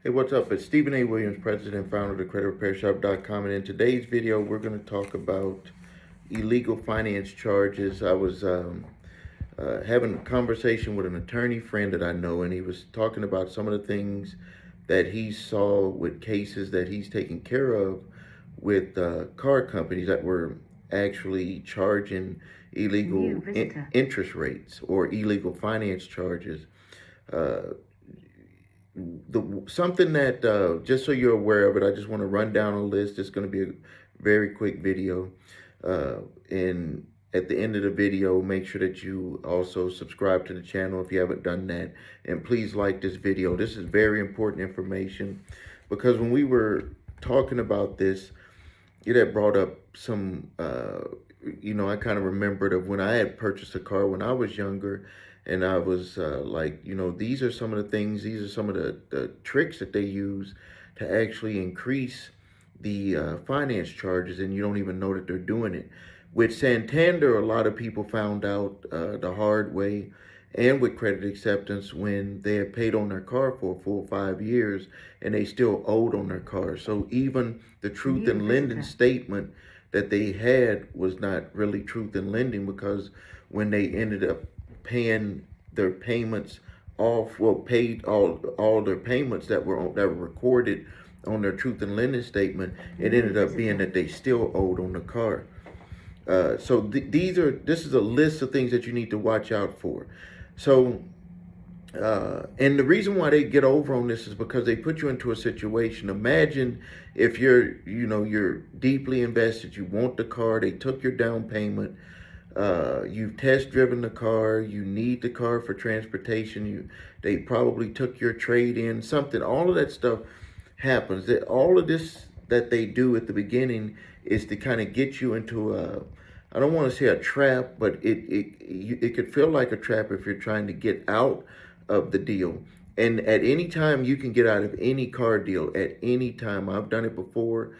Hey, what's up? It's Stephen A. Williams, President and founder of the CreditRepairShop.com. And in today's video, we're going to talk about illegal finance charges. I was having a conversation with an attorney friend that I know, and he was talking about some of the things that he saw with cases that he's taking care of with car companies that were actually charging illegal interest rates or illegal finance charges. Uh, something that just so you're aware of it, I just want to run down a list. It's going to be a very quick video, and at the end of the video, make sure that you also subscribe to the channel if you haven't done that, and please like this video. This is very important information because when we were talking about this, it had brought up some I kind of remembered of when I had purchased a car when I was younger, and I was like, these are some of the things, these are some of the tricks that they use to actually increase the finance charges, and you don't even know that they're doing it. With Santander, a lot of people found out the hard way, and with credit acceptance, when they had paid on their car for a full 5 years and they still owed on their car. So even the truth in lending statement that they had was not really truth in lending, because when they ended up paying their payments off, well, paid all their payments that were recorded on their truth in lending statement, it ended up being that they still owed on the car. So this is a list of things that you need to watch out for. So, and the reason why they get over on this is because they put you into a situation. Imagine if you're deeply invested, you want the car, they took your down payment, you've test driven the car, you need the car for transportation, they probably took your trade in, something, all of that stuff happens. That all of this that they do at the beginning is to kind of get you into I don't want to say a trap, but it could feel like a trap if you're trying to get out of the deal. And at any time, you can get out of any car deal at any time. I've done it before.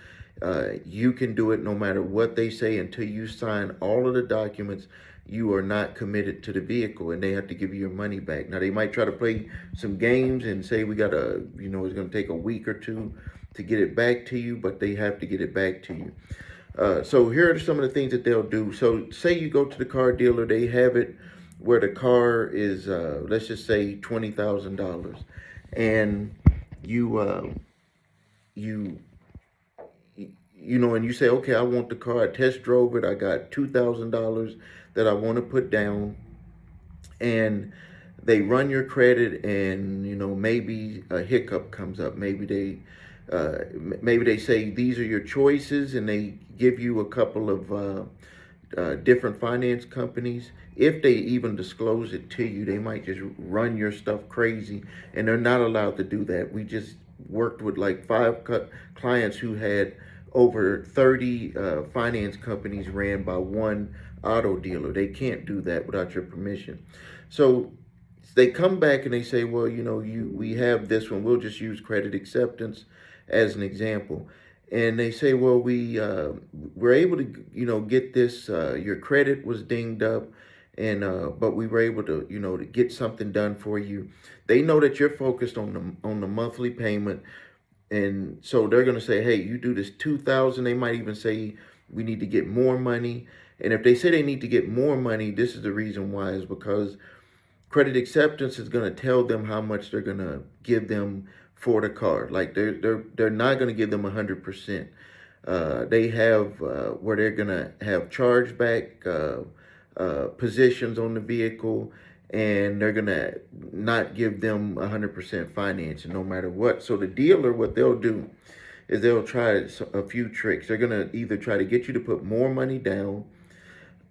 You can do it no matter what they say until you sign all of the documents. You are not committed to the vehicle, and they have to give you your money back. Now, they might try to play some games and say we got to, it's going to take a week or two to get it back to you, but they have to get it back to you. So here are some of the things that they'll do. So say you go to the car dealer, they have it where the car is, let's just say $20,000, and you and you say, okay, I want the car. I test drove it. I got $2,000 that I want to put down, and they run your credit, and maybe a hiccup comes up. Maybe they say these are your choices, and they give you a couple of different finance companies. If they even disclose it to you, they might just run your stuff crazy, and they're not allowed to do that. We just worked with like five clients who had over 30 finance companies ran by one auto dealer. They can't do that without your permission. So they come back and they say, well, we have this one. We'll just use credit acceptance as an example. And they say, well, we're able to, get this. Your credit was dinged up, and but we were able to, to get something done for you. They know that you're focused on the monthly payment, and so they're going to say, hey, you do this 2,000. They might even say we need to get more money. And if they say they need to get more money, this is the reason why, is because credit acceptance is going to tell them how much they're going to give them for the car. Like they're not going to give them 100%. They have where they're going to have chargeback positions on the vehicle, and they're going to not give them 100% financing no matter what. So the dealer, what they'll do is they'll try a few tricks. They're going to either try to get you to put more money down.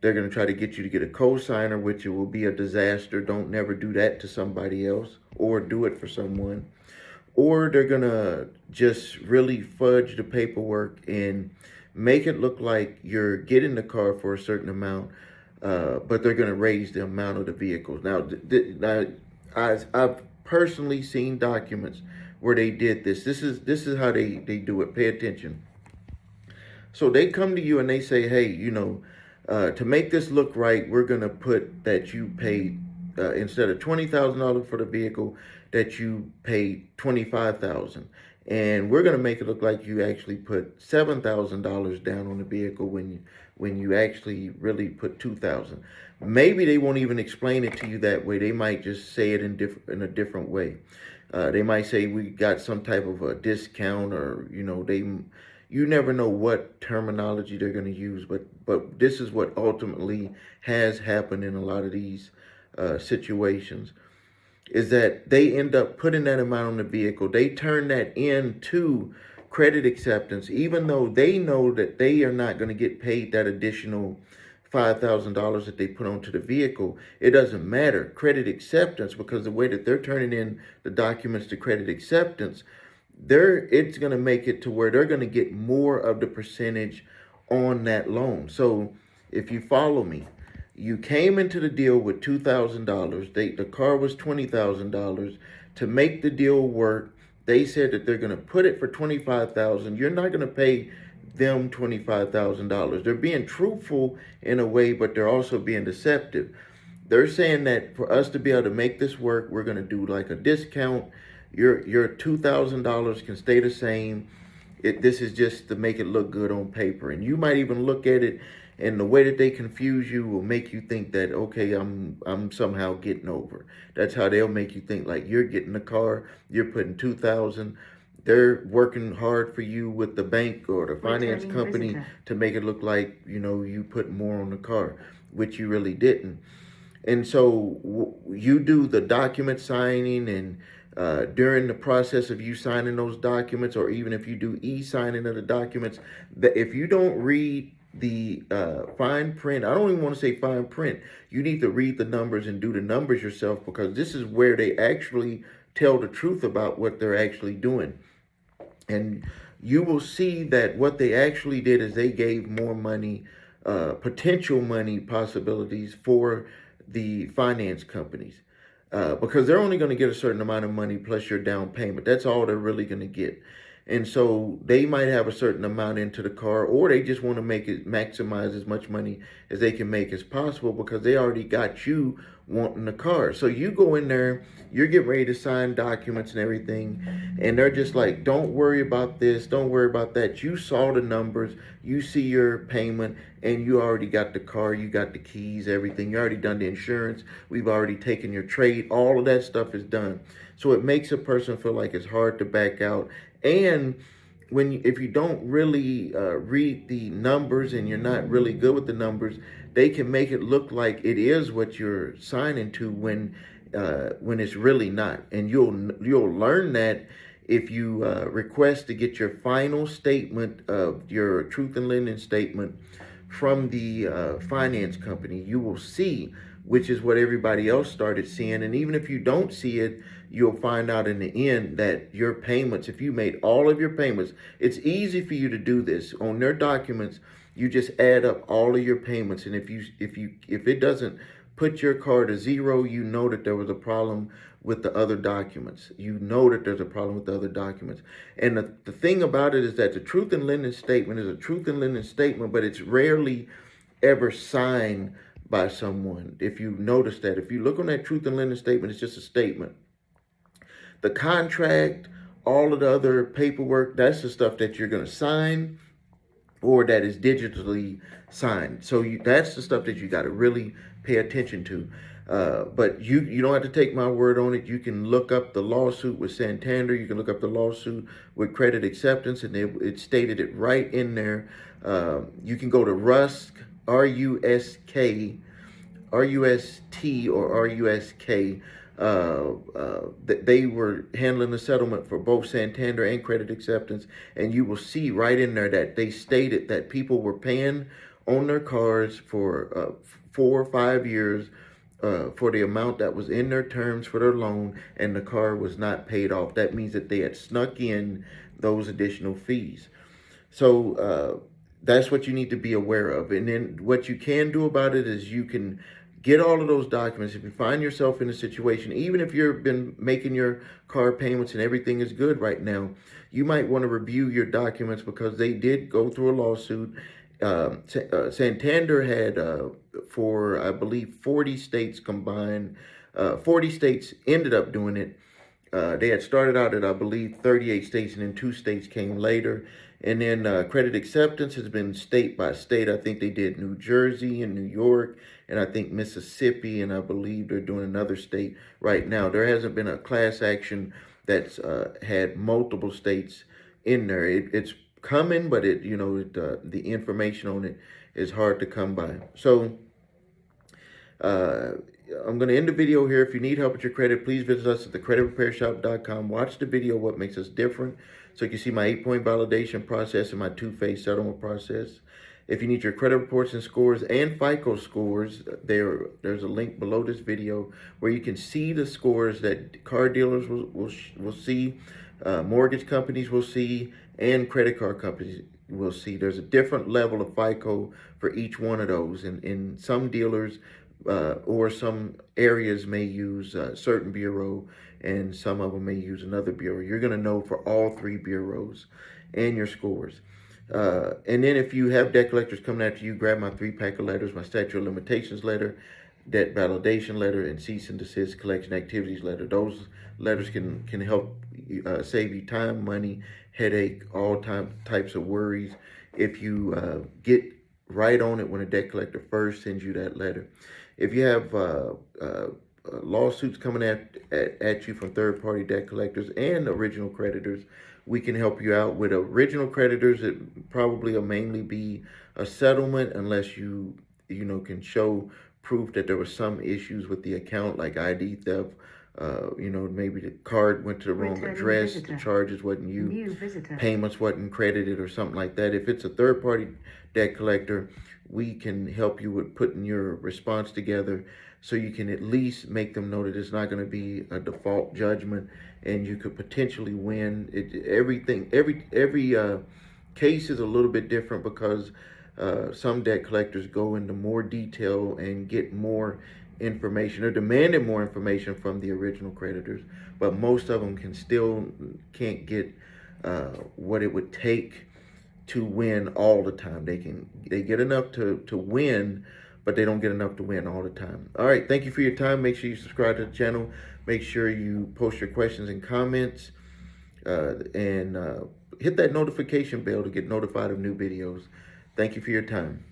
They're going to try to get you to get a co-signer, which it will be a disaster. Don't never do that to somebody else, or do it for someone. Or they're going to just really fudge the paperwork and make it look like you're getting the car for a certain amount, but they're going to raise the amount of the vehicles. Now, I've personally seen documents where they did this. This is how they do it. Pay attention. So they come to you and they say, hey, to make this look right, we're going to put that you paid instead of $20,000 for the vehicle, that you pay 25,000, and we're going to make it look like you actually put $7,000 down on the vehicle when you actually really put 2,000. Maybe they won't even explain it to you that way. They might just say it in a different way. They might say we got some type of a discount, or you never know what terminology they're going to use, but this is what ultimately has happened in a lot of these situations, is that they end up putting that amount on the vehicle. They turn that into credit acceptance, even though they know that they are not going to get paid that additional $5,000 that they put onto the vehicle. It doesn't matter. Credit acceptance, because the way that they're turning in the documents to credit acceptance, it's going to make it to where they're going to get more of the percentage on that loan. So if you follow me, you came into the deal with $2,000. The car was $20,000. To make the deal work, they said that they're going to put it for $25,000. You're not going to pay them $25,000. They're being truthful in a way, but they're also being deceptive. They're saying that for us to be able to make this work, we're going to do like a discount. Your $2,000 can stay the same. This is just to make it look good on paper, and you might even look at it, and the way that they confuse you will make you think that, okay, I'm somehow getting over. That's how they'll make you think, like you're getting the car, you're putting 2,000. They're working hard for you with the bank or the finance company to make it look like you put more on the car, which you really didn't. And so you do the document signing, and during the process of you signing those documents, or even if you do e-signing of the documents, that if you don't read the fine print, I don't even want to say fine print, you need to read the numbers and do the numbers yourself, because this is where they actually tell the truth about what they're actually doing. And you will see that what they actually did is they gave more money, potential money possibilities for the finance companies, because they're only going to get a certain amount of money plus your down payment. That's all they're really going to get. And so they might have a certain amount into the car, or they just want to make it maximize as much money as they can make as possible, because they already got you wanting the car. So you go in there, you're getting ready to sign documents and everything, and they're just like, don't worry about this, don't worry about that. You saw the numbers, you see your payment, and you already got the car, you got the keys, everything. You already done the insurance, we've already taken your trade, all of that stuff is done. So it makes a person feel like it's hard to back out. And if you don't really read the numbers, and you're not really good with the numbers, they can make it look like it is what you're signing to when it's really not. And you'll learn that if you request to get your final statement of your truth in lending statement from the finance company. You will see, which is what everybody else started seeing. And even if you don't see it, you'll find out in the end that your payments, if you made all of your payments, it's easy for you to do this. On their documents, you just add up all of your payments. And if it doesn't put your car to zero, you know that there was a problem with the other documents. You know that there's a problem with the other documents. And the thing about it is that the truth in lending statement is a truth in lending statement, but it's rarely ever signed by someone. If you notice that, if you look on that truth in lending statement, it's just a statement. The contract, all of the other paperwork, that's the stuff that you're going to sign, or that is digitally signed. So that's the stuff that you got to really pay attention to. But you don't have to take my word on it. You can look up the lawsuit with Santander. You can look up the lawsuit with credit acceptance, and it stated it right in there. You can go to Rusk, R-U-S-K, R-U-S-T, or R-U-S-K. They were handling the settlement for both Santander and credit acceptance, and you will see right in there that they stated that people were paying on their cars for 4 or 5 years for the amount that was in their terms for their loan, and the car was not paid off. That means that they had snuck in those additional fees. So that's what you need to be aware of. And then what you can do about it is you can get all of those documents. If you find yourself in a situation, even if you've been making your car payments and everything is good right now, you might want to review your documents, because they did go through a lawsuit. Santander had, for I believe 40 states combined, 40 states ended up doing it. They had started out at, I believe, 38 states, and then 2 states came later. And then credit acceptance has been state by state. I think they did New Jersey and New York, and I think Mississippi, and I believe they're doing another state right now. There hasn't been a class action that's had multiple states in there. It's coming, but the information on it is hard to come by. So uh, I'm going to end the video here. If you need help with your credit, please visit us at thecreditrepairshop.com. Watch the video, what makes us different, so you can see my 8-point validation process and my 2-phase settlement process. If you need your credit reports and scores and FICO scores, there's a link below this video where you can see the scores that car dealers will see, mortgage companies will see, and credit card companies will see. There's a different level of FICO for each one of those, and in some dealers or some areas may use a certain bureau, and some of them may use another bureau. You're going to know for all 3 bureaus and your scores. And then if you have debt collectors coming after you, grab my 3-pack of letters, my statute of limitations letter, debt validation letter, and cease and desist collection activities letter. Those letters can help save you time, money, headache, all types of worries if you get right on it when a debt collector first sends you that letter. If you have lawsuits coming at you from third-party debt collectors and original creditors, we can help you out. With original creditors, it probably will mainly be a settlement unless you can show proof that there was some issues with the account, like ID theft. Maybe the card went to the wrong address, the charges wasn't you, payments wasn't credited or something like that. If it's a third-party debt collector, we can help you with putting your response together so you can at least make them know that it's not going to be a default judgment, and you could potentially win. Every case is a little bit different because some debt collectors go into more detail and get more information. They're demanding more information from the original creditors, but most of them can't get what it would take to win all the time. They get enough to win, but they don't get enough to win all the time. All right, thank you for your time. Make sure you subscribe to the channel. Make sure you post your questions and comments, and hit that notification bell to get notified of new videos. Thank you for your time.